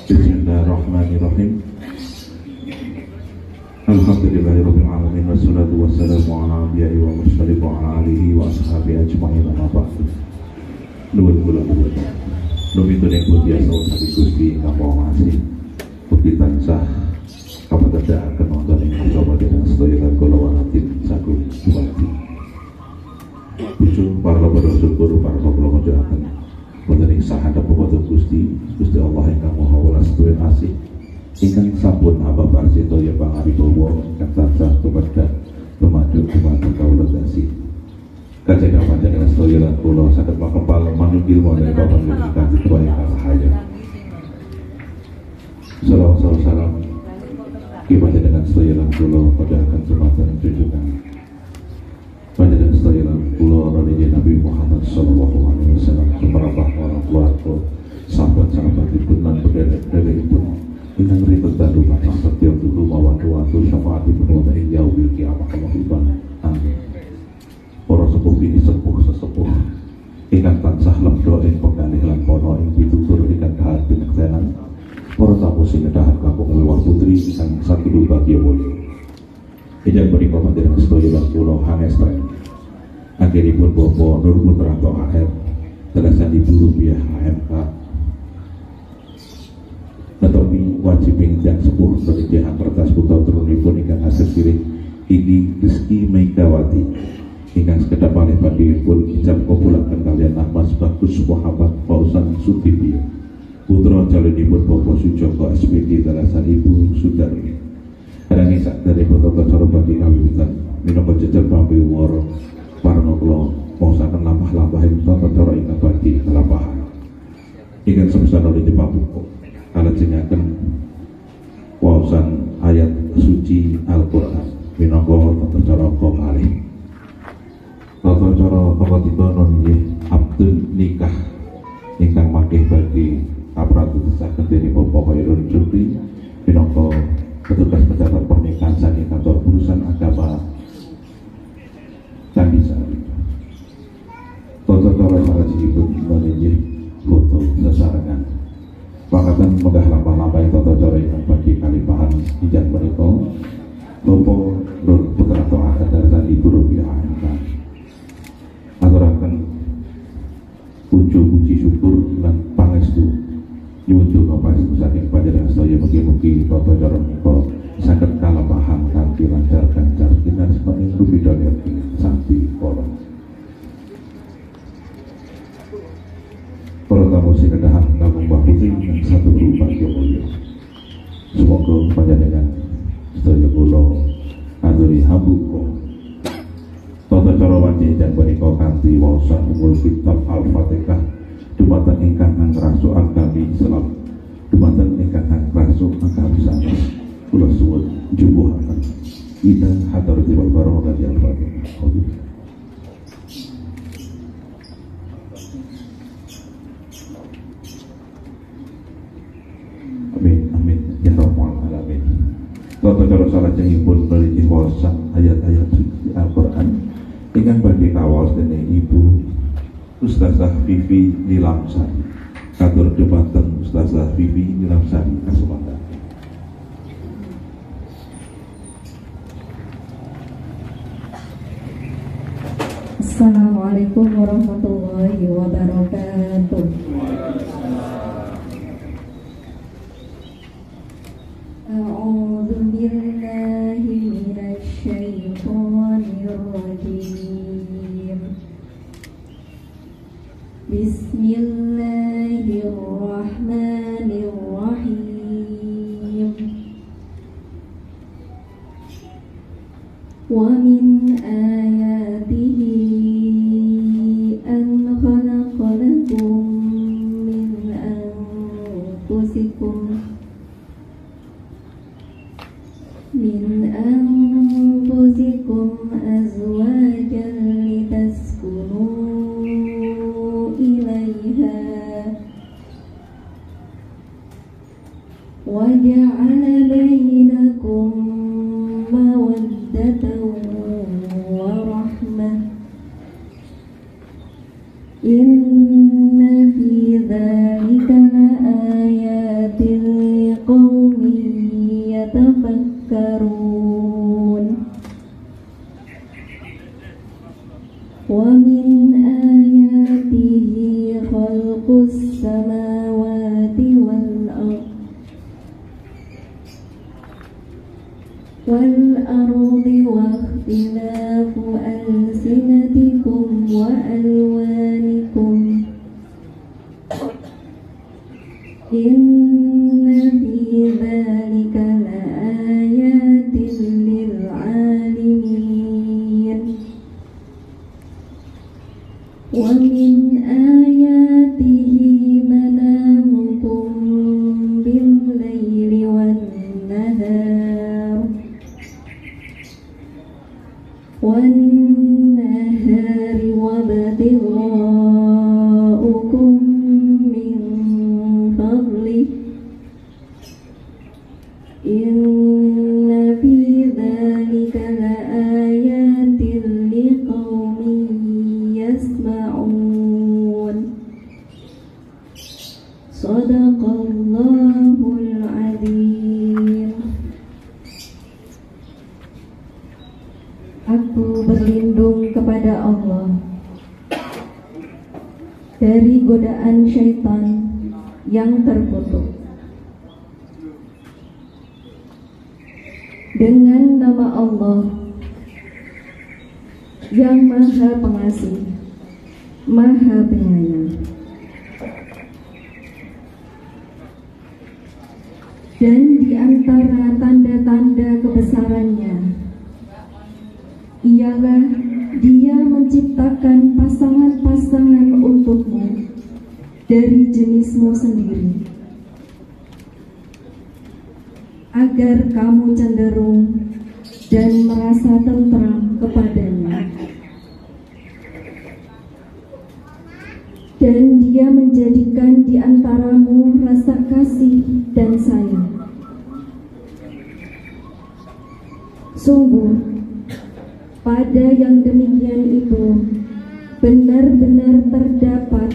Bismillahirrahmanirrahim. Alhamdulillahirabbil alamin wassalatu wassalamu ala anbiya'i wa mursalin wa ala alihi wa ashabihi ajma'in amma ba'du. Nuwun kula nuwun. Numitun ing puji asma Gusti ingkang Maha Asih. Mugi tansah kapedhaaken wonten ing coba dhateng sedaya kula wanatin sagung dumateng. Puji para bersyukur para kula mojoaken wonten ing sahadat pepoton Gusti Allah ingkang Maha Welas duwe asih. Ingkang sampun hamba parsita ya pangaribawa ingkang tansah tumedhak lumajeng dumateng kawula dasi. Kajeng panjenengan sedaya lan kula saged makempal manungkil wonten bapak ingkang tuwa ingkang rahayu. Salam panjenengan sedaya lan kula padhaken dumateng junjungan panjenengan sedaya lan kula radhiyallahu Nabi Muhammad sallallahu alaihi wasallam sumarapah para keluarga sahabat-sahabatipun lan pederek-pederekipun ingkang ribet tandu matang setya dulu mawatu syafaatipun wonten ing yaumil kiamah kamangkiban. Amin. Para sepuh bini sepuh ingkang tansah lemdo ing penggalih lan pono ing pitutur ingkang dahat binektenan. Para tamu sing dahat kampung Wewah Putri ingkang satunggal bagya mulya. Ijab menika panjenengan sedaya lan kula hanestren. Akhiripun Bapak Nur Putrato AR tenasan Ibu Rupiah AMK tetapi wajib dan sepuh penelitian kertas putra turunipun ingkang asih pilih ini Rizky Megawati ingkang sekedap malih pandhipun ijab kabulaken kalian Mas Bagus Muhammad Fauzan Sutibio putra calonipun Bapak Sujoko SPD tenasan Ibu Sudarmi. Kadang sak dari foto cara badhe kawiwitan minangka jejer pambiwara parna kula maosaken lampah-lampahing tata cara ingkang badhe kalampahan ingkang semestana dipun pabuka kalajengaken waosan ayat suci Al-Qur'an minangka tata cara kalih tata cara pangatiba nggih abdul nikah ingkang mangke badhe kapratosaken dening Bapak Khairul Jufri minangka petugas pencatat pernikahan saking kantor urusan agama Candi Sari. Tata cara salajengipun meninggih foto sesarengan. Pakatan megah lampah-lampah tata cara ingkang badhe kalimpahan ijab menika Bapak Nur Putrato AR dan Ibu Rupiah AMK. Aturaken puji syukur lan pangestu nyuwun donga saking panjenengan sedaya mugi-mugi tata cara menika saged kalampahan kanthi lancar gancar kinarsa ing rubidaya santi kala. Para tamu sing kedahan Kampung Mbah Putri yang satu berupa mulya. Semoga panjenengan sedaya kula aturi hambuka tata cara wanci menika kanthi waosan unggul kitab Al-Fatihah dumateng ingkang ngrasuk agami Islam dumateng ingkang ngrasuk agami sanes kula suwun jubuhaken ida hadaratil barokah ya Fatihah. Amin ya rabbal alamin. Tata cara salajengipun mriki waosan ayat-ayat suci Al-Qur'an ingkang badhe kawaos dening Ibu Ustazah Vivi Nilamsari. Katur dumateng Ustazah Vivi Nilamsari kasumangga. Assalamualaikum warahmatullahi wabarakatuh. A'udzu billahi minasy syaithanir rajim. Bismillahirrahmanirrahim. Wa min ayatihi an khalaqalakum min anfusikum azwajan litaskunu ilaiha wa ja'ala bainakum mawaddatan wa rahmah. Inna fi dzalika laayatin والأرض واختلاف ألسنتكم وألوانكم إن في ذلك لآيات للعالمين ومن آياته منامكم بالليل والنهار وابتغاؤكم من فضله إن في ذلك لآيات لقوم يسمعون صدق الله العظيم. Aku berlindung kepada Allah dari godaan syaitan yang terkutuk. Dengan nama Allah yang Maha Pengasih, Maha Penyayang. Dan di antara tanda-tanda kebesarannya ialah Dia menciptakan pasangan-pasangan untukmu dari jenismu sendiri, agar kamu cenderung dan merasa tentram kepadanya. Dan Dia menjadikan di antaramu rasa kasih dan sayang. Sungguh, pada yang demikian itu benar-benar terdapat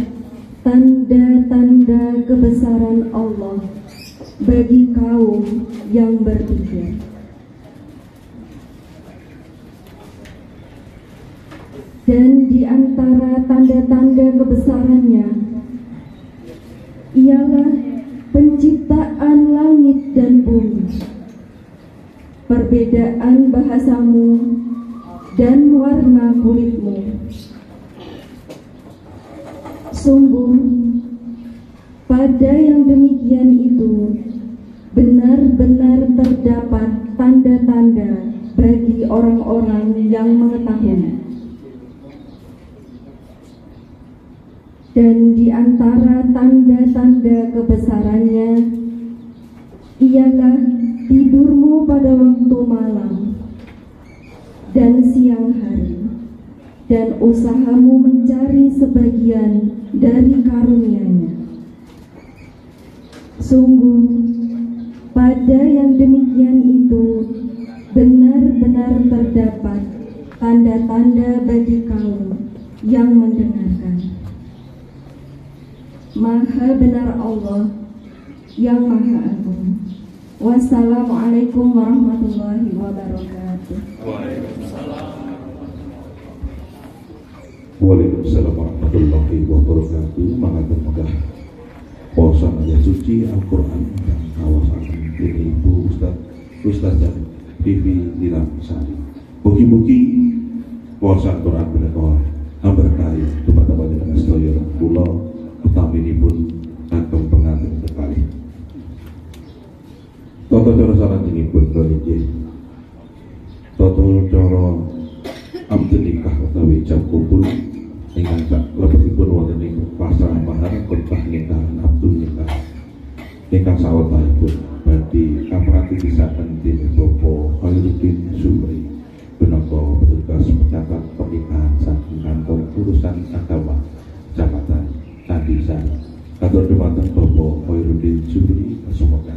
tanda-tanda kebesaran Allah bagi kaum yang berpikir. Dan di antara tanda-tanda kebesarannya ialah penciptaan langit dan bumi, perbedaan bahasamu dan warna kulitmu. Sungguh, pada yang demikian itu benar-benar terdapat tanda-tanda bagi orang-orang yang mengetahui. Dan di antara tanda-tanda kebesarannya ialah tidurmu pada waktu malam dan siang hari, dan usahamu mencari sebagian dari karunia-Nya. Sungguh, pada yang demikian itu benar-benar terdapat tanda-tanda bagi kaum yang mendengarkan. Maha benar Allah yang Maha Agung. Wassalamualaikum warahmatullahi wabarakatuh. Waalaikumsalam warahmatullahi wabarakatuh. Mengatur puasa yang suci Al-Quran dan kawasan ini Ibu Ustazah Vivi Nilam Sari. Mugi-mugi puasa Al-Quran menika berkahi teman-teman dengan sedaya kula utaminipun kagem pengantin kekalih. Tata cara salanjutipun niki tata cara abdi nikah utawi jam kumpul ingkang lebetipun wonten ing pasrah mahar khotbah nikahan abdul nikah ingkang sawetahipun badhe kaprati pisaken dening Bapak Khairuddin Sumri minangka petugas pencatat pernikahan saking kantor urusan agama Kecamatan Tandisan. Katur dumateng Bapak Khairuddin Sumri semoga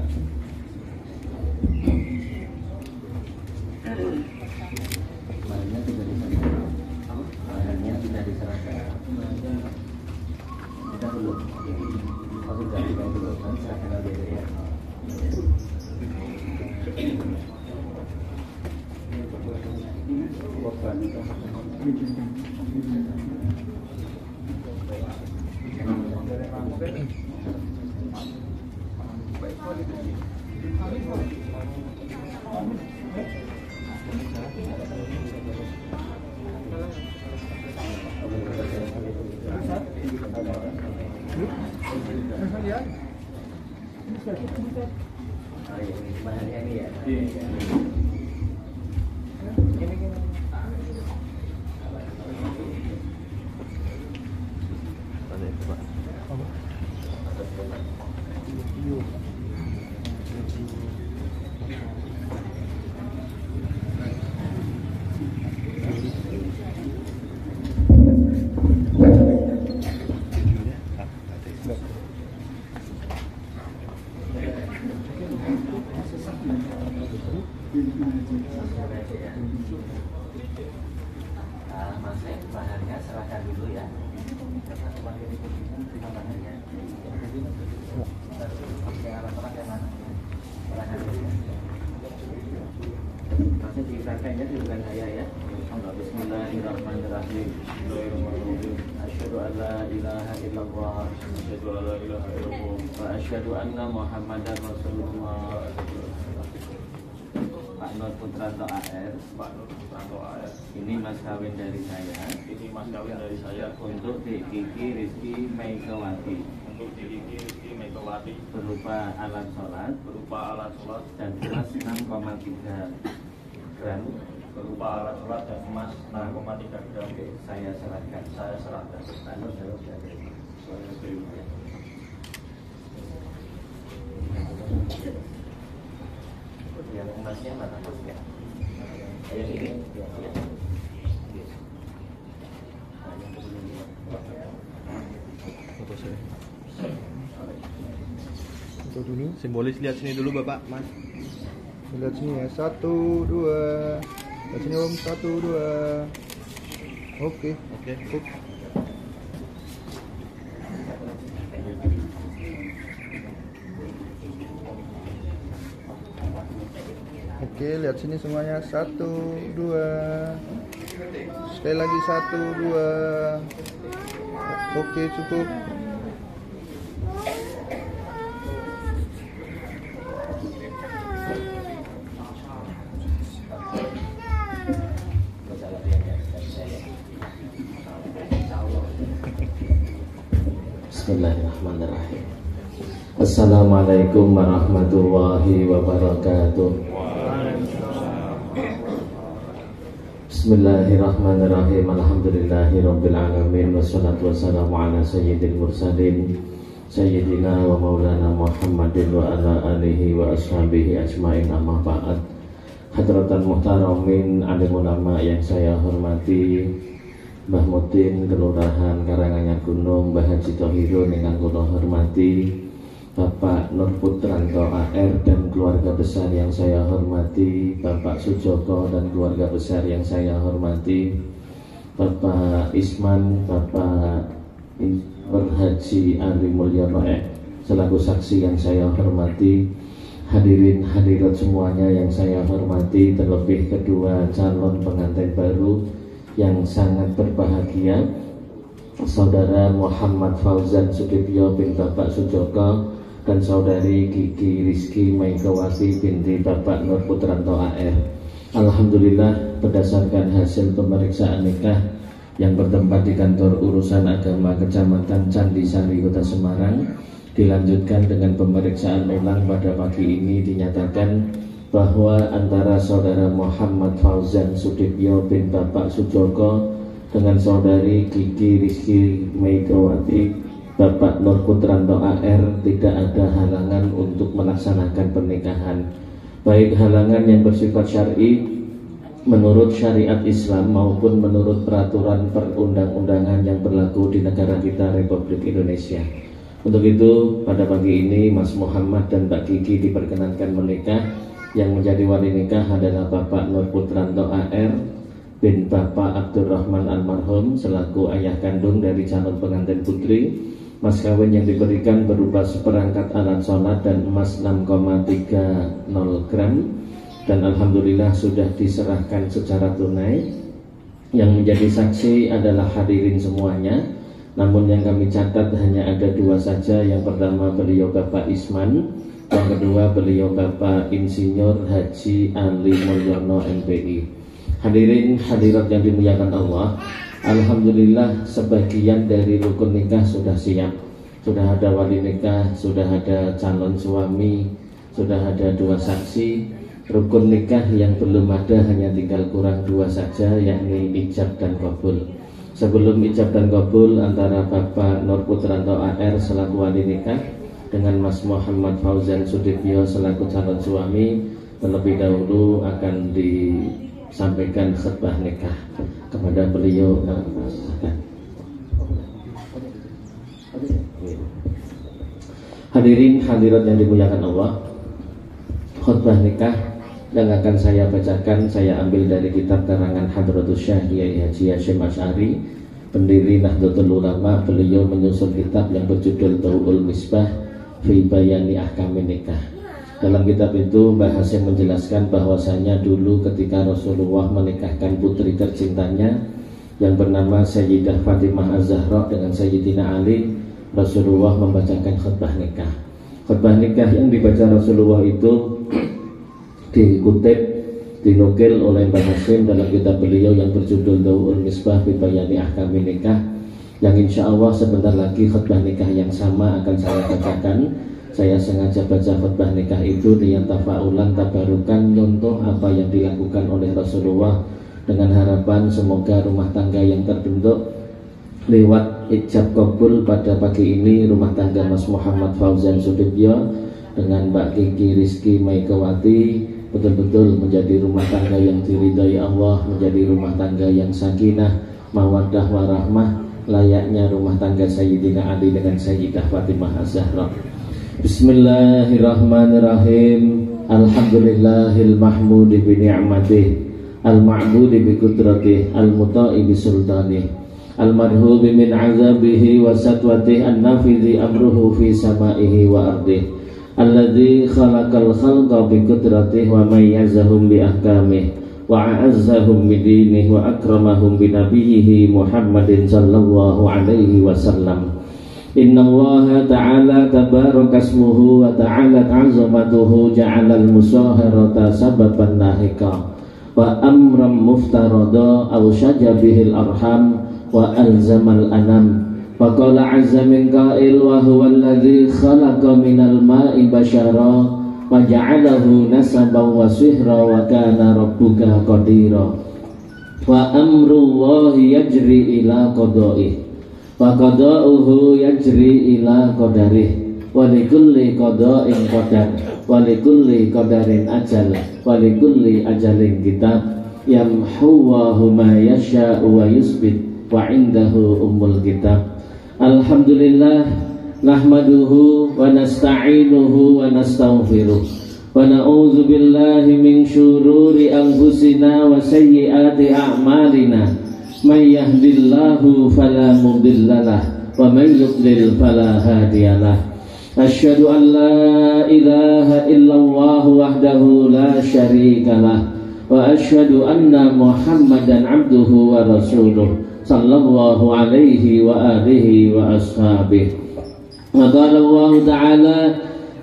Mas bahannya serahkan dulu ya. Masih diserahkannya bukan saya ya. Bismillahirrahmanirrahim. Asyhadu an la ilaha illallah wa asyhadu anna Muhammadar Rasulullah. Pak Nur Putranto AR. Pak Nur Putranto AR. Ini mas kawin dari saya. Ini mas kawin dari saya. Untuk Kiki Rizky Megawati. Untuk Kiki Rizky Megawati. Berupa alat sholat. Berupa alat sholat. Dan emas 6,3 gram. Berupa alat sholat dan emas 6,3 gram. Oke, saya serahkan. Saya serahkan. Pak Nur jawab ya. Saya terima. Yang emasnya mana masnya? Ayo sini. Foto dulu. Simbolis, lihat sini dulu Bapak, Mas. Lihat sini ya. 1, 2. Lihat sini Om. 1, 2. Oke. Oke, lihat sini semuanya. 1, 2. Sekali lagi 1, 2. Oke, cukup. Bismillahirrahmanirrahim. Assalamualaikum warahmatullahi wabarakatuh. Bismillahirrahmanirrahim. Alhamdulillahirabbil alamin wassalatu wassalamu ala sayyidil mursalin sayyidina wa maulana Muhammadin wa ala alihi wa ashabihi ajmain, amma ba'd. Hadratan muhtaramin alim ulama yang saya hormati, Mbah Mutin Kelurahan Karanganyar Gunung, Mbah Haji Tohirun yang kula hormati, Bapak Nur Putranto AR dan keluarga besar yang saya hormati, Bapak Sujoko dan keluarga besar yang saya hormati, Bapak Isman, Bapak Haji Ari Mulyono selaku saksi yang saya hormati, hadirin hadirat semuanya yang saya hormati, terlebih kedua calon pengantin baru yang sangat berbahagia, Saudara Muhammad Fauzan Sudibyo bin Bapak Sujoko dan Saudari Kiki Rizky Megawati binti Bapak Nur Putranto AR. Alhamdulillah, berdasarkan hasil pemeriksaan nikah yang bertempat di kantor urusan agama Kecamatan Candisari Kota Semarang, dilanjutkan dengan pemeriksaan ulang pada pagi ini, dinyatakan bahwa antara Saudara Muhammad Fauzan Sudibyo bin Bapak Sujoko dengan Saudari Kiki Rizky Megawati Bapak Nur Putranto AR tidak ada halangan untuk melaksanakan pernikahan, baik halangan yang bersifat syar'i menurut syariat Islam maupun menurut peraturan perundang-undangan yang berlaku di negara kita Republik Indonesia. Untuk itu pada pagi ini Mas Muhammad dan Mbak Kiki diperkenankan menikah. Yang menjadi wali nikah adalah Bapak Nur Putranto AR bin Bapak Abdurrahman almarhum selaku ayah kandung dari calon pengantin putri. Mas kawin yang diberikan berupa seperangkat alat sholat dan emas 6,30 gram, dan alhamdulillah sudah diserahkan secara tunai. Yang menjadi saksi adalah hadirin semuanya, namun yang kami catat hanya ada dua saja. Yang pertama beliau Bapak Isman Yang kedua beliau Bapak Insinyur Haji Ali Mulyono MPI. Hadirin hadirat yang dimuliakan Allah, alhamdulillah sebagian dari rukun nikah sudah siap. Sudah ada wali nikah, sudah ada calon suami, sudah ada 2 saksi. Rukun nikah yang belum ada hanya tinggal kurang 2 saja, yakni ijab dan qabul. Sebelum ijab dan qabul antara Bapak Nur Putranto AR selaku wali nikah dengan Mas Muhammad Fauzan Sudibyo selaku calon suami, terlebih dahulu akan disampaikan khutbah nikah kepada beliau. Hadirin hadirat yang dimuliakan Allah, khutbah nikah yang akan saya bacakan saya ambil dari kitab karangan Hadratus Syekh Kiai Haji Hasyim Asy'ari, pendiri Nahdlatul Ulama. Beliau menyusun kitab yang berjudul Dau'ul Misbah fi Bayani Ahkamin Nikah. Dalam kitab itu Mbah Hasyim menjelaskan bahwasanya dulu ketika Rasulullah menikahkan putri tercintanya yang bernama Sayyidah Fatimah Az-Zahra dengan Sayyidina Ali, Rasulullah membacakan khutbah nikah. Khutbah nikah yang dibaca Rasulullah itu dikutip, dinukil oleh Mbah Hasyim dalam kitab beliau yang berjudul Dau'ul Misbah fi Bayani Ahkamin Nikah, yang insya Allah sebentar lagi khutbah nikah yang sama akan saya bacakan. Saya sengaja baca khutbah nikah itu dengan tafaulan, tabarukan, contoh apa yang dilakukan oleh Rasulullah, dengan harapan semoga rumah tangga yang terbentuk lewat ijab qabul pada pagi ini, rumah tangga Mas Muhammad Fauzan Sudibyo dengan Mbak Kiki Rizky Maikawati betul-betul menjadi rumah tangga yang diridhai Allah, menjadi rumah tangga yang sakinah, mawaddah warahmah, layaknya rumah tangga Sayyidina Ali dengan Sayyidah Fatimah Az-Zahra. Bismillahirrahmanirrahim. Alhamdulillahil mahmudi bi ni'matih, al-ma'budi bi qudratihi, al-muta'i bi sultanih, al-marhubi min azabihi wa satwatihi, an-nafidhi amruhu fi samaihi wa ardihi, alladzi khalaqal khalqa bi qudratihi wa mayyazahum bi ahkamihi wa a'azzahum bi dinihi wa akramahum bi nabiyhi Muhammadin sallallahu alaihi wasallam. Innallaha ta'ala tabarakasmuhu wa ta'ala 'azamatuhu ja'alal musaharata sababan lahika wa amram muftarada aw syajabihil arham wa alzamal anam. Wa qala 'azza min qa'il wa huwa alladzi khalaqa minal ma'i bashara wa ja'alahu nasaban wa sihra wa kana rabbuka qadira. Wa amrullahi yajri ila qada'ihi wa qada'uhu yajri ila qadarih, wa likulli qada'in qadar, wa likulli qadarin ajal, wa likulli ajalin kitab, yamhuwahu ma yasha'u wa yusbit, wa indahu ummul kitab. Alhamdulillah nahmaduhu wa nasta'inuhu wa nastaghfiruh wa na'udzu billahi min syururi anfusina wa sayyiati a'malina. May yahdillahu fala mudhillalah wa may yudlil fala hadiyalah. Asyhadu an la ilaha illallah wahdahu la syarikalah wa asyhadu anna Muhammadan abduhu wa rasuluh sallallahu alaihi wa alihi wa ashabihi. Wa qala Allah ta'ala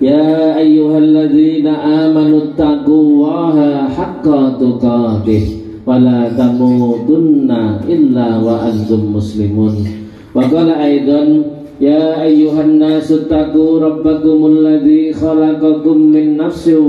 ya ayyuhalladzina amanu taqullaha haqqa tuqatih wa la tamutunna illa wa antum muslimun. Wa qala aidan ya ayyuhan nasu taqu rabbakumul ladzi khalaqakum min nafsin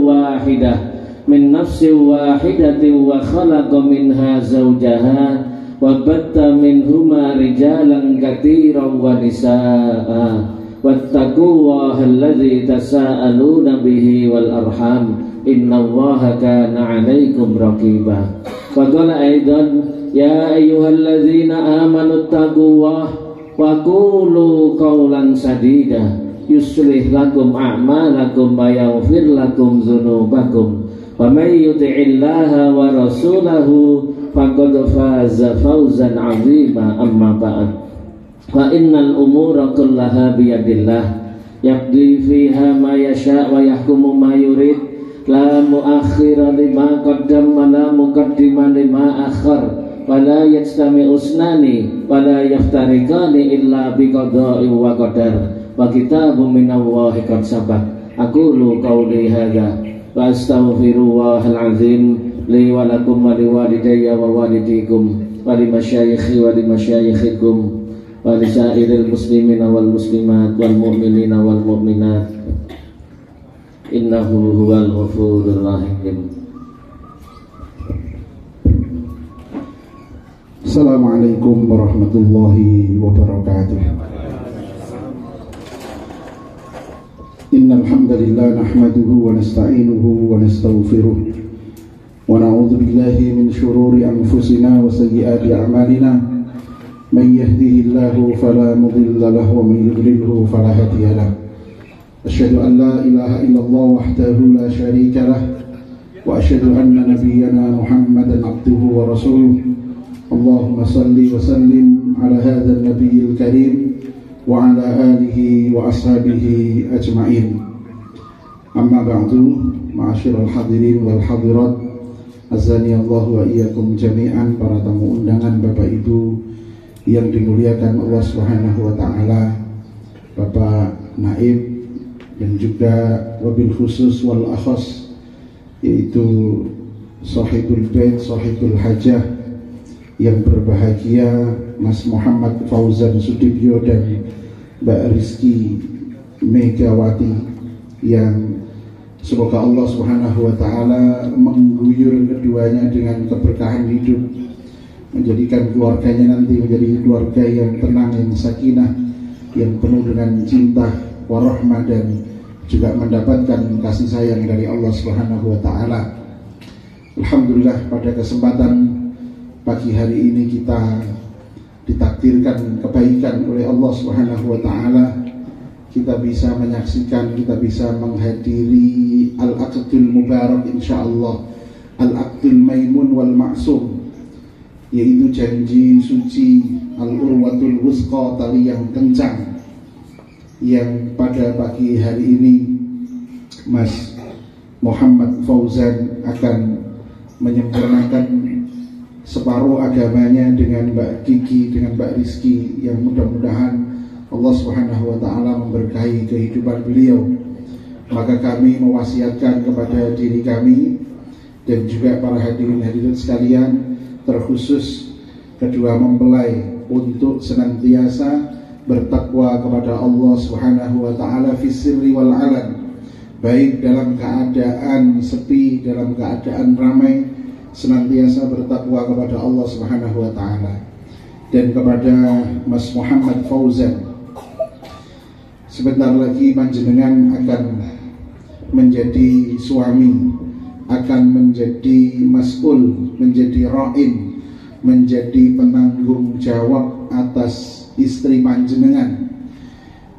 wahidatin wa khalaqa minha zawjaha wa batta minhuma rijalan katsiran wa nisaa'a wattaqullaha alladzi tasaaluna bihi wal arham innallaha kana 'alaikum raqiba. Wa qala aidan ya ayyuhalladzina amanu taqullaha wa qulu qawlan sadida yuslih lakum a'malakum wa yaghfir lakum dzunubakum wa may yuti'illaha wa rasulahu faqad faza fawzan 'azima. Amma ba'd, fa innal umura kullaha biyadillah yaqdi fiha ma yasha wa yahkumu ma yurid, la muakhira lima qaddam wa la muqaddima lima akhar wa la yajtami usnani wa la yaftariqani illa biqada'i wa qadar wa kitabun minallahi qad sabaq. Aku aqulu qawli hadza wa astaghfirullahal azim li wa lakum wa liwalidayya wa walidikum wa limasyayikhi wa limasyayikhikum wa lisairil muslimina wal muslimat wal mu'minina wal mu'minat innahu huwal ghafurur rahim. Assalamualaikum warahmatullahi wabarakatuh. Innal hamdalillah nahmaduhu wa nasta'inuhu wa nastaghfiruh wa na'udzu billahi min shururi anfusina wa sayyiati a'malina may yahdihillahu fala mudilla lahu wa may yudlilhu fala hadiya lahu. Asyhadu an la ilaha illallah wahdahu la syarika lah wa asyhadu anna nabiyyana Muhammadan abduhu wa rasuluh. Allahumma salli wa sallim ala hadzal nabiyil karim wa ala alihi wa ashabihi ajma'in. Amma ba'du, ma'asyiral hadirin wal hadirat, azani Allah wa iyyakum jami'an, para tamu undangan Bapak Ibu yang dimuliakan Allah Subhanahu wa taala, Bapak Naib dan juga wabil khusus wal akhas, yaitu sahibul bait, sahibul hajah yang berbahagia Mas Muhammad Fauzan Sudibyo dan Mbak Rizky Megawati, yang semoga Allah Subhanahu wa taala mengguyur keduanya dengan keberkahan hidup, menjadikan keluarganya nanti menjadi keluarga yang tenang, yang sakinah, yang penuh dengan cinta warahmah dan juga mendapatkan kasih sayang dari Allah Subhanahu wa taala. Alhamdulillah, pada kesempatan pagi hari ini kita ditakdirkan kebaikan oleh Allah Subhanahu wa taala. Kita bisa menyaksikan, kita bisa menghadiri Al-Aqdul Mubarak insyaallah, Al-Aqdul Maimun wal Ma'sum, yaitu janji suci Al-Urwatul Wusqa, tali yang kencang, yang pada pagi hari ini Mas Muhammad Fauzan akan menyempurnakan separuh agamanya dengan Mbak Kiki, dengan Mbak Rizky, yang mudah-mudahan Allah Subhanahu wa taala memberkahi kehidupan beliau. Maka kami mewasiatkan kepada diri kami dan juga para hadirin-hadirat sekalian, terkhusus kedua mempelai, untuk senantiasa bertakwa kepada Allah Subhanahu wa taala fi sirri wal alan, baik dalam keadaan sepi, dalam keadaan ramai, senantiasa bertakwa kepada Allah Subhanahu wa taala. Dan kepada Mas Muhammad Fauzan, sebentar lagi panjenengan akan menjadi suami, akan menjadi mas'ul, menjadi ra'in, menjadi penanggung jawab atas istri panjenengan,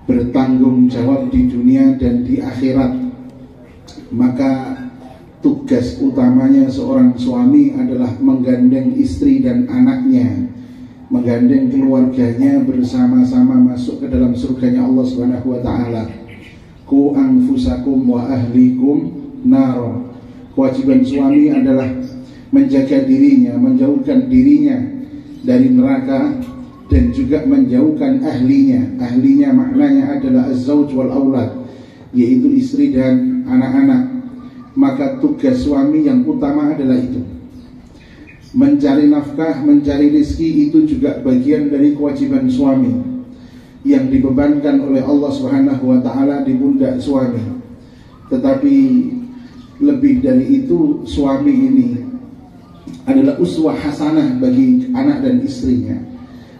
bertanggung jawab di dunia dan di akhirat. Maka tugas utamanya seorang suami adalah menggandeng istri dan anaknya, menggandeng keluarganya bersama-sama masuk ke dalam surganya Allah Subhanahu wa taala. Ku anfusakum wa ahlikum nar. Kewajiban suami adalah menjaga dirinya, menjauhkan dirinya dari neraka, dan juga menjauhkan ahlinya. Ahlinya maknanya adalah az-zauj wal aulad, yaitu istri dan anak-anak. Maka tugas suami yang utama adalah itu, mencari nafkah, mencari rezeki. Itu juga bagian dari kewajiban suami yang dibebankan oleh Allah Subhanahu wa taala di pundak suami. Tetapi lebih dari itu, suami ini adalah uswah hasanah bagi anak dan istrinya.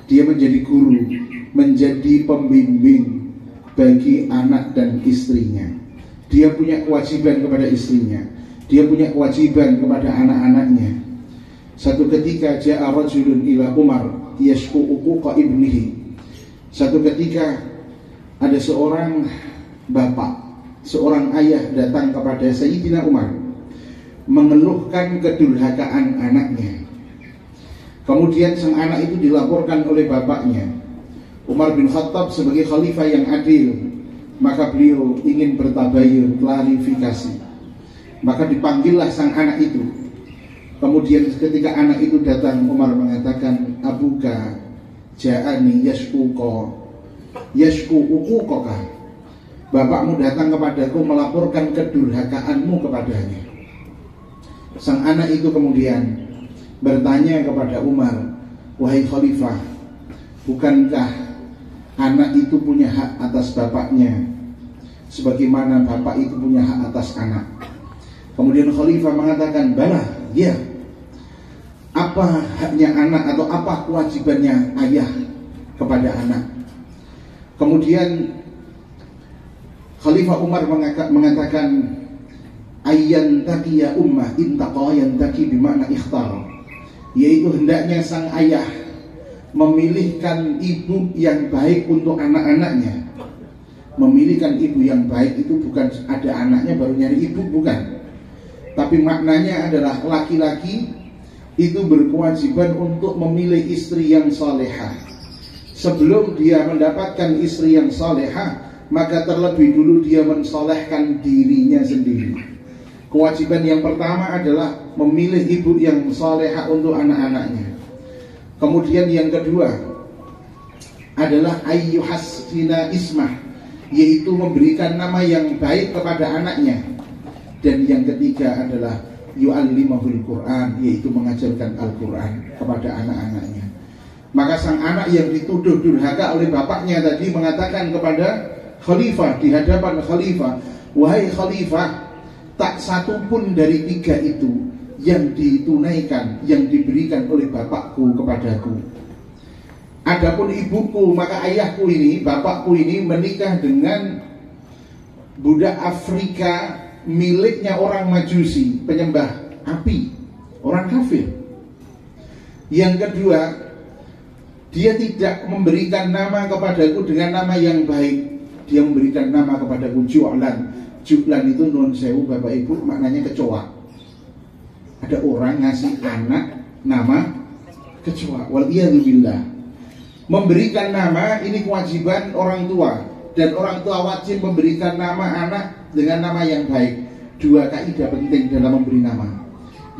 Dia menjadi guru, menjadi pembimbing bagi anak dan istrinya. Dia punya kewajiban kepada istrinya, dia punya kewajiban kepada anak-anaknya. Satu ketika ja'a rajulun ila Umar yashku uquqa ibnihi. Satu ketika ada seorang bapak, seorang ayah datang kepada Sayyidina Umar mengeluhkan kedurhakaan anaknya. Kemudian sang anak itu dilaporkan oleh bapaknya. Umar bin Khattab sebagai khalifah yang adil, maka beliau ingin bertabayun, klarifikasi. Maka dipanggillah sang anak itu. Kemudian ketika anak itu datang, Umar mengatakan, abuka ja'ani yashku uquqaka. bapakmu datang kepadaku melaporkan kedurhakaanmu kepadanya. Sang anak itu kemudian bertanya kepada Umar, wahai khalifah, bukankah anak itu punya hak atas bapaknya sebagaimana bapak itu punya hak atas anak? Kemudian khalifah mengatakan, bala, ya. Apa haknya anak atau apa kewajibannya ayah kepada anak? Kemudian Khalifah Umar mengatakan, ayyan taqiya ummah intaqa yantaqi bimakna ikhtar, yaitu hendaknya sang ayah memilihkan ibu yang baik untuk anak-anaknya. Memilihkan ibu yang baik itu bukan ada anaknya baru nyari ibu, bukan. Tapi maknanya adalah laki-laki itu berkewajiban untuk memilih istri yang salehah. Sebelum dia mendapatkan istri yang salehah, maka terlebih dulu dia mensolehkan dirinya sendiri. Kewajiban yang pertama adalah memilih ibu yang salehah untuk anak-anaknya. Kemudian yang kedua adalah ayyuhasina ismah, yaitu memberikan nama yang baik kepada anaknya. Dan yang ketiga adalah yu'allimahul Quran, yaitu mengajarkan Al-Quran kepada anak-anaknya. Maka sang anak yang dituduh durhaka oleh bapaknya tadi mengatakan kepada khalifah di hadapan khalifah, wahai khalifah, tak satu pun dari tiga itu yang ditunaikan, yang diberikan oleh bapakku kepadaku. Adapun ibuku, maka ayahku ini, bapakku ini menikah dengan budak Afrika miliknya orang Majusi, penyembah api, orang kafir. Yang kedua, dia tidak memberikan nama kepadaku dengan nama yang baik. Dia memberikan nama kepadaku Ju'lan. Ju'lan itu nun sewu Bapak Ibu, maknanya kecoa. Ada orang ngasih anak nama kecoa. Waliyadzubillah. Memberikan nama ini kewajiban orang tua, dan orang tua wajib memberikan nama anak dengan nama yang baik. Dua kaidah penting dalam memberi nama.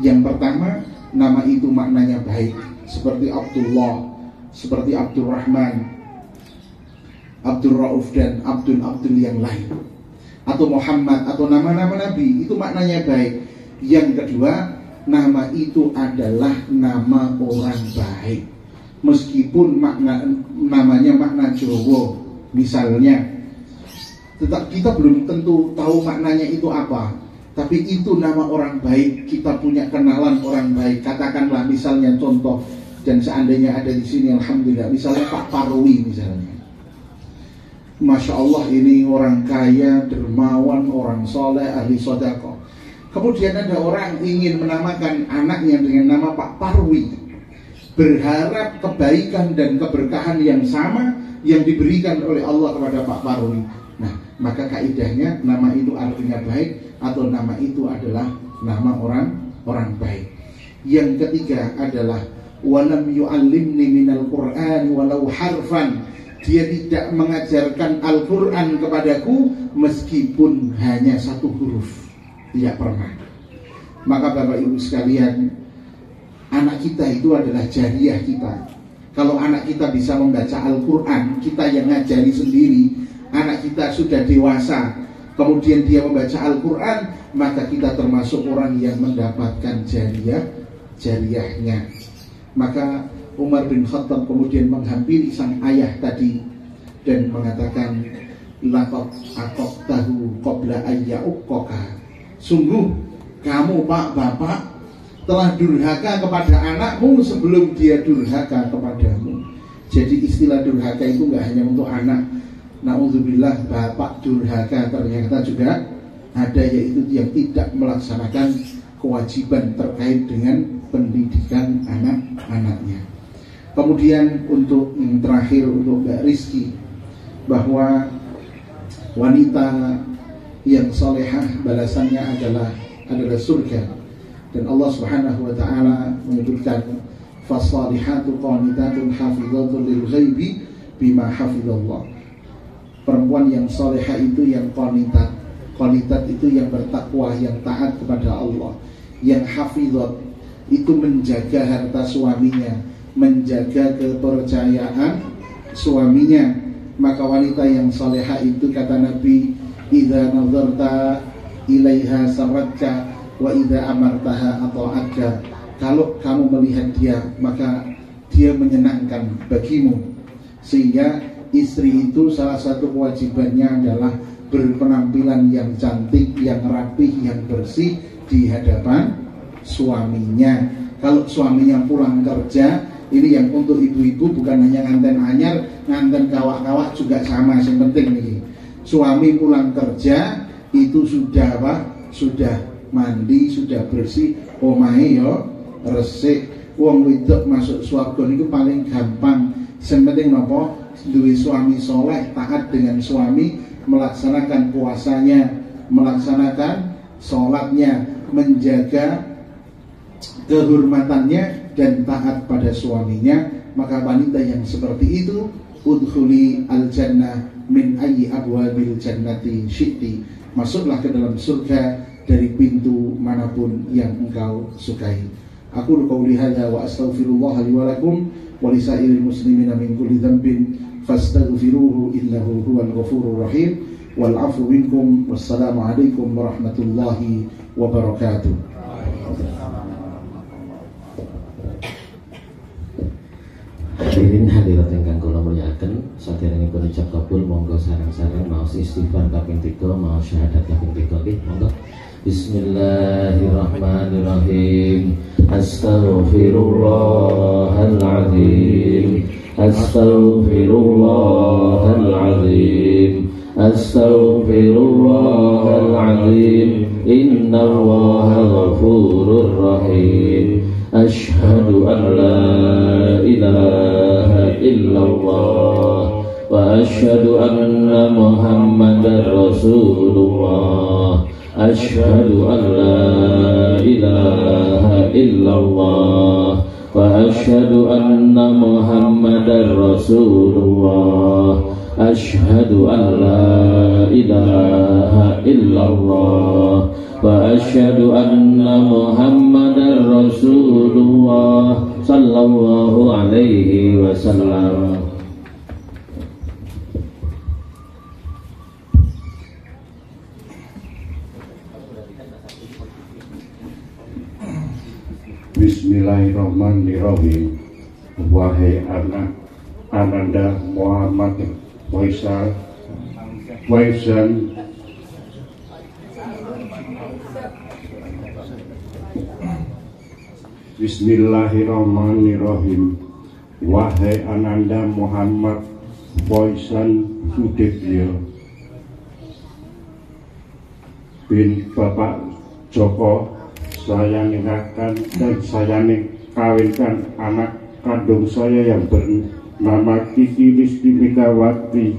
Yang pertama, nama itu maknanya baik, seperti Abdullah, seperti Abdurrahman, Abdul Rauf, dan Abdul yang lain, atau Muhammad, atau nama-nama Nabi, itu maknanya baik. Yang kedua, nama itu adalah nama orang baik, meskipun namanya makna Jawa misalnya, tetap kita belum tentu tahu maknanya itu apa. Tapi itu nama orang baik, kita punya kenalan orang baik. Katakanlah misalnya contoh, dan seandainya ada di sini, alhamdulillah, misalnya Pak Parwi misalnya. Masya Allah, ini orang kaya, dermawan, orang soleh, ahli sedekah. Kemudian ada orang ingin menamakan anaknya dengan nama Pak Parwi, berharap kebaikan dan keberkahan yang sama yang diberikan oleh Allah kepada Pak Parwi. Nah, maka kaidahnya nama itu artinya baik, atau nama itu adalah nama orang baik. Yang ketiga adalah walam yu'allimni minal Qur'an walau harfan. Dia tidak mengajarkan Al-Quran kepadaku meskipun hanya satu huruf, tidak pernah. Maka Bapak Ibu sekalian, anak kita itu adalah jariyah kita. Kalau anak kita bisa membaca Al-Quran, kita yang ngajari sendiri. Anak kita sudah dewasa, kemudian dia membaca Al-Quran, maka kita termasuk orang yang mendapatkan jariyahnya. Maka Umar bin Khattab kemudian menghampiri sang ayah tadi dan mengatakan, laqad aqaqtahu qabla ayyauqqa. Sungguh kamu Pak Bapak telah durhaka kepada anakmu sebelum dia durhaka kepadamu. Jadi istilah durhaka itu enggak hanya untuk anak. Na'udzubillah, bapak durhaka ternyata juga ada, yaitu yang tidak melaksanakan kewajiban terkait dengan pendidikan anak-anaknya. Kemudian untuk yang terakhir, untuk Mbak Rizky, bahwa wanita yang solehah balasannya adalah surga. Dan Allah Subhanahu wa taala menyebutkan fasalihatu qanitatun hafizatun lil ghaibi bima hafizallah. Perempuan yang solehah itu yang qanitat. Qanitat itu yang bertakwa, yang taat kepada Allah. Yang hafizat itu menjaga harta suaminya, menjaga kepercayaan suaminya. Maka wanita yang solehah itu, kata Nabi, idza nazarta ilaiha sarratka wa idza amartaha ata'atka. Kalau kamu melihat dia, maka dia menyenangkan bagimu. Sehingga istri itu salah satu kewajibannya adalah berpenampilan yang cantik, yang rapih, yang bersih di hadapan suaminya. Kalau suaminya pulang kerja, ini yang untuk ibu-ibu bukan hanya nganten anyar, nganten kawak-kawak juga sama. Yang penting nih, suami pulang kerja itu sudah apa? Sudah mandi, sudah bersih, omahe yo resik. Wong wedok masuk swarga niku paling gampang. Sing penting napa? Duwe suami soleh, taat dengan suami, melaksanakan puasanya, melaksanakan sholatnya, menjaga kehormatannya dan taat pada suaminya. Maka wanita yang seperti itu, udkhuli al-jannah min ayyi abwabil jannati syi'ti, masuklah ke dalam surga dari pintu manapun yang engkau sukai. Aku qauli hadza wa astaghfirullah li wa lakum wa lisairil muslimina min kulli dhanbin fastaghfiruhu innahu huwal ghafurur rahim. Wal 'afwu minkum. Wassalamu alaikum warahmatullahi wabarakatuh. Hadirin hadirat ingkang kula mulyakaken, saderengipun ijab kabul monggo sareng-sareng maos istighfar kaping 3, maos syahadat kaping 3 nggih, monggo. Bismillahirrahmanirrahim. Astaghfirullahaladzim, astaghfirullahaladzim, astaghfirullahaladzim. Innallaha ghafurur rahim. Asyhadu an la ilaha illallah wa asyhadu anna Muhammadar Rasulullah. Asyhadu an la ilaha illallah wa asyhadu anna Muhammadar Rasulullah. Asyhadu an la ilaha illallah wa asyhadu anna Muhammadar Rasulullah sallallahu alaihi wasallam. Bismillahirrahmanirrahim. Wahai anak Ananda Muhammad Faisal Bismillahirrahmanirrahim. Wahai Ananda Muhammad Faisal Sudibyo bin Bapak Joko, saya nikahkan dan saya kawinkan anak kandung saya yang bernama Kiki Rizky Megawati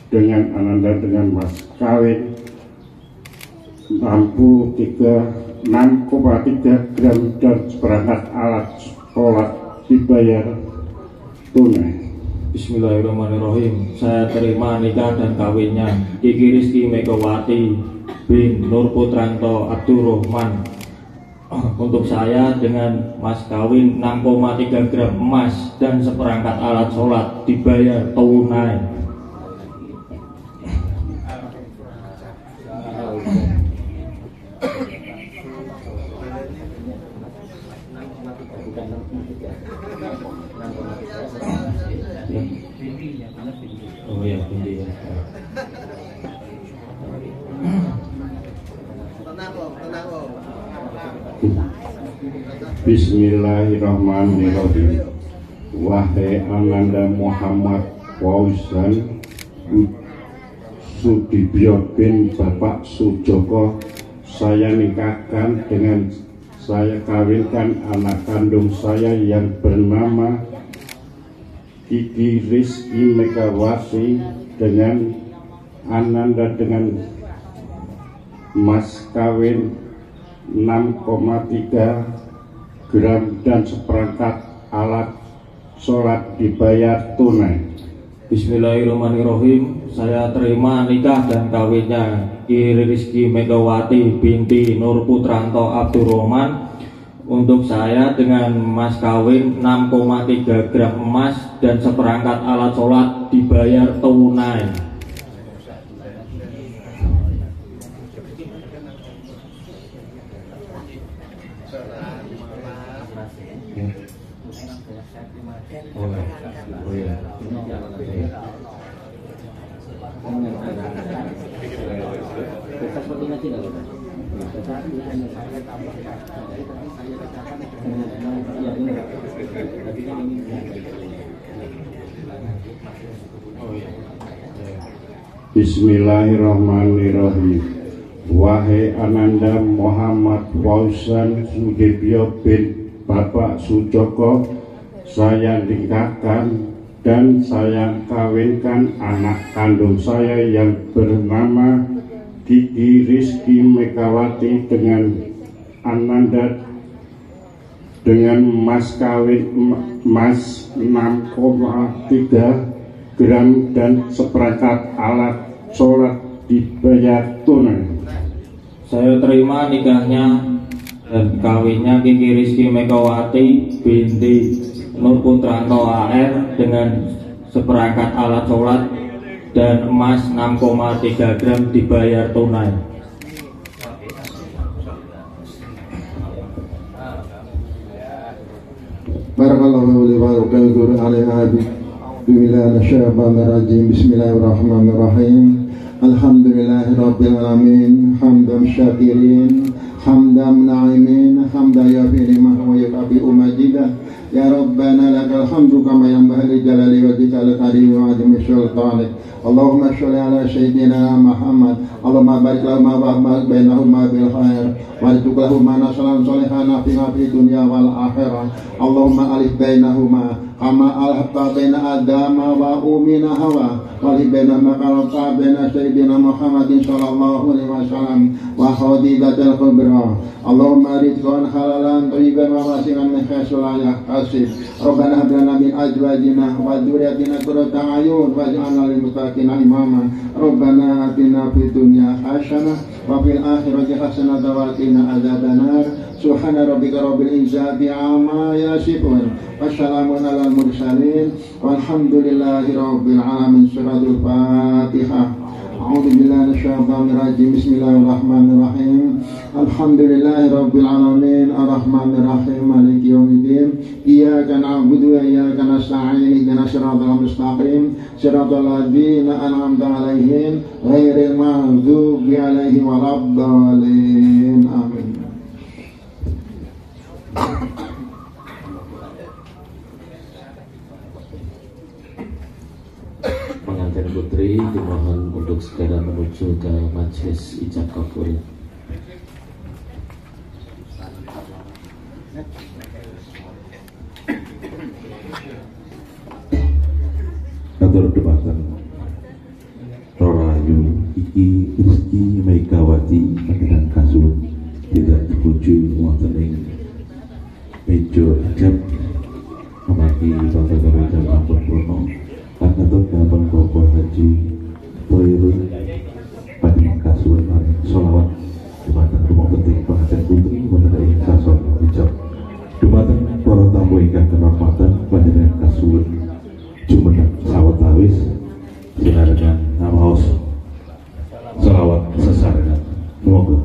dengan Ananda dengan mas kawin 6,3 gram dan seperangkat alat sholat dibayar tunai. Bismillahirrahmanirrahim. Saya terima nikah dan kawinnya Kiki Rizky Megawati bin Nur Putranto Abdurrahman untuk saya dengan mas kawin 6,3 gram emas dan seperangkat alat sholat dibayar tunai. Oh ya, binti ya. Bismillahirrahmanirrahim. Wahai Ananda Muhammad Faisal Sudibyo bin Bapak Sujoko, saya nikahkan dengan saya kawinkan anak kandung saya yang bernama Kiki Rizky Megawati dengan Ananda dengan mas kawin 6,3 gram dan seperangkat alat sholat dibayar tunai. Bismillahirrahmanirrahim. Saya terima nikah dan kawinnya Kiki Rizky Megawati binti Nur Putranto Abdurrahman untuk saya dengan mas kawin 6,3 gram emas dan seperangkat alat sholat dibayar tunai. Oh iya. Bismillahirrahmanirrahim. Wahai Ananda Muhammad Fauzan Sudibyo bin Bapak Sujoko, saya nikahkan dan saya kawinkan anak kandung saya yang bernama Kiki Rizky Megawati dengan Ananda dengan mas kawin emas 6,3 gram dan seperangkat alat sholat dibayar tunai. Saya terima nikahnya dan kawinnya Kiki Rizky Megawati binti Nur Putranto AR dengan seperangkat alat sholat dan emas 6,3 gram dibayar tunai. Barakallahu li wa lakum alaiha Bismillahirrahmanirrahim. Alhamdulillahirabbil alamin, hamdan syakirin, hamdan na'imin, hamdan yafi'i wa yukafi umajidah. Ya Rabbana lakal hamdu kama yanbaghi li jalali wajhikal karim wa 'azimi sultanik. Allahumma sholli ala sayyidina Muhammad. Allahumma barik lahum wa bainahuma bil khair warzuq lahum nasalan sholihan fi dunya wal akhirah. Allahumma alif bainahuma kama alhabta baina adama wa umina hawa wa li baina maqarata baina sayyidina Muhammadin sallallahu alaihi wasallam wa khadidatul kubra. Allahumma rizqan halalan thayyiban wa wasi'an min haitsu la yahtasib. Rabbana hab lana min azwajina wa dhurriyyatina qurrata a'yun waj'alna lil muttaqina imama. Rabbana atina fid dunya hasanah wa fil akhirati hasanah wa qina adzabannar. Subhana rabbika rabbil izzati amma yasifun wa salamun alal mursalin walhamdulillahi rabbil alamin. Suratul Fatihah. A'udzu billahi minasyaitonir rajim. Bismillahirrahmanirrahim. Alhamdulillahi rabbil alamin arrahmanir rahim maliki yaumiddin. Iyyaka na'budu wa iyyaka nasta'in. Ihdinas siratal mustaqim. Siratal ladzina an'amta 'alaihim ghairil maghdubi 'alaihim waladdallin. Amin. Pengantin putri dimohon untuk segera menuju ke majelis ijab kabul. Atur debatan Rorayu Kiki Rizky Megawati panjenengan kasuwun tidak dipuju wonten ing meja ijab amargi tata cara ijab ampun purna lan atur dhateng Bapak Haji Boyrul panjenengan kasuwun maring sholawat dumateng rumah penting pengantin putri wonten ing sasana ijab. Dumateng para tamu ingkang kinurmatan panjenengan kasuwun jumeneng sawetawis sinarengan namaos selawat sesarengan. Monggo.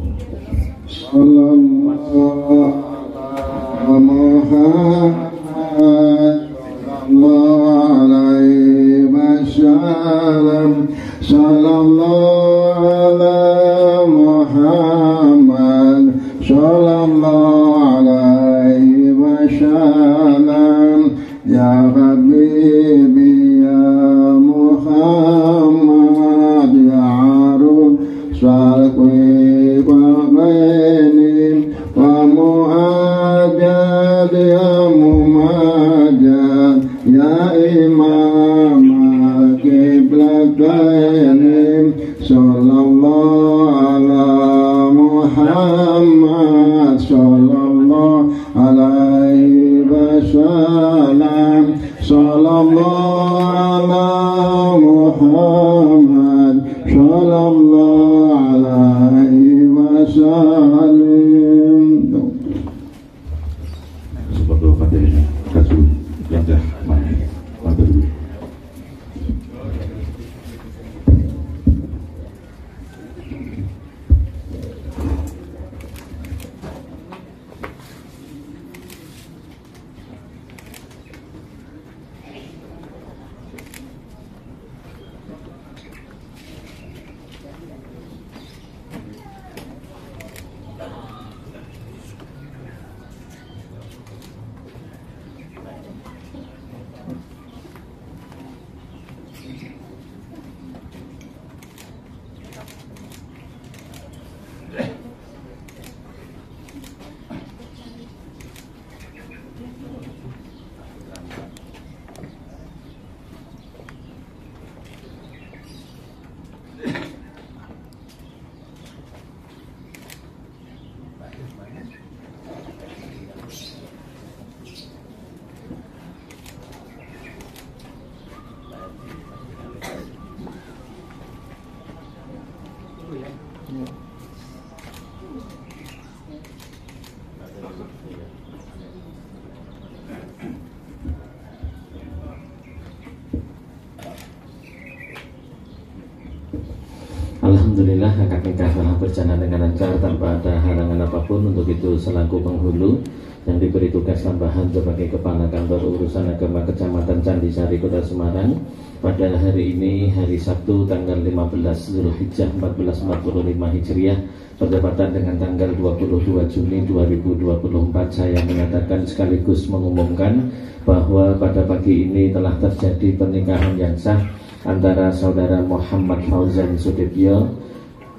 Alhamdulillah akad nikah telah berjalan dengan lancar tanpa ada halangan apapun. Untuk itu selaku penghulu yang diberi tugas tambahan sebagai Kepala Kantor Urusan Agama Kecamatan Candisari Kota Semarang, pada hari ini hari Sabtu tanggal 15 Zulhijjah 1445 Hijriah bertepatan dengan tanggal 22 Juni 2024, saya menyatakan sekaligus mengumumkan bahwa pada pagi ini telah terjadi pernikahan yang sah antara saudara Muhammad Fauzan Sudibyo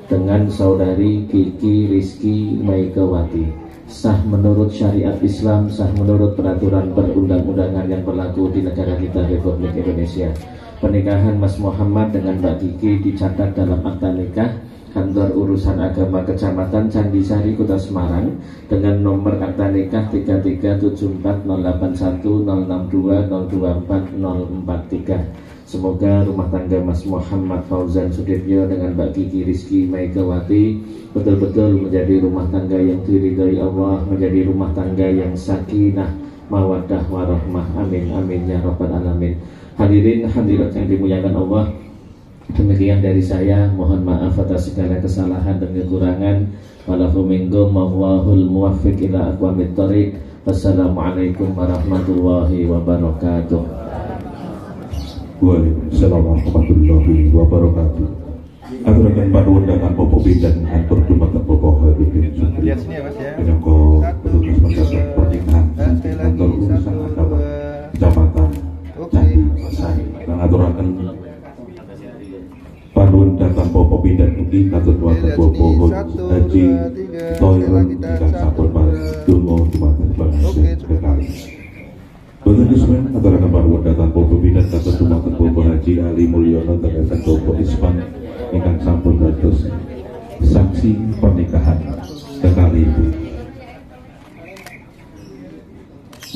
dengan saudari Kiki Rizky Maikawati. Sah menurut syariat Islam, sah menurut peraturan perundang-undangan yang berlaku di negara kita Republik Indonesia. Pernikahan Mas Muhammad dengan Mbak Kiki dicatat dalam akta nikah Kantor Urusan Agama Kecamatan Candisari Kota Semarang dengan nomor akta nikah 3374062024043. Semoga rumah tangga Mas Muhammad Fauzan Sudibyo dengan Mbak Kiki Rizky Maikawati betul-betul menjadi rumah tangga yang diridhai Allah, menjadi rumah tangga yang sakinah, mawaddah, warahmah. Amin amin ya rabbal alamin. Hadirin hadirat yang dimuliakan Allah, demikian dari saya. Mohon maaf atas segala kesalahan dan kekurangan. Walahu minkum wallahul muwaffiq ila aqwamit thoriq. Wassalamualaikum warahmatullahi wabarakatuh. Waalaikumsalam warahmatullahi wabarakatuh. Aturakan panuwundangan Bapak Bidan atur dumateng Bapak Harudin Sukri Lihat sini ya Mas ya. minangka petugas pencatat pernikahan saking Kantor Urusan Agama Kecamatan Candisari lan aturaken panuwundangan Bapak Bidan ugi katut wonten Bapak Haji Toirun ingkang sampun paring donga dumateng panjenengan sekali. Boten kesuwen aturaken panuwundangan Bapak Bidan katut dumateng Bapak Haji Ali Mulyono tegasan Bapak Isman ingkang sampun dados saksi pernikahan kekali ibu.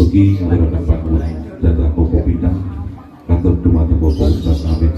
Ugi aturaken panuwundangan Bapak Bidan katut dumateng Bapak Ustaz Amin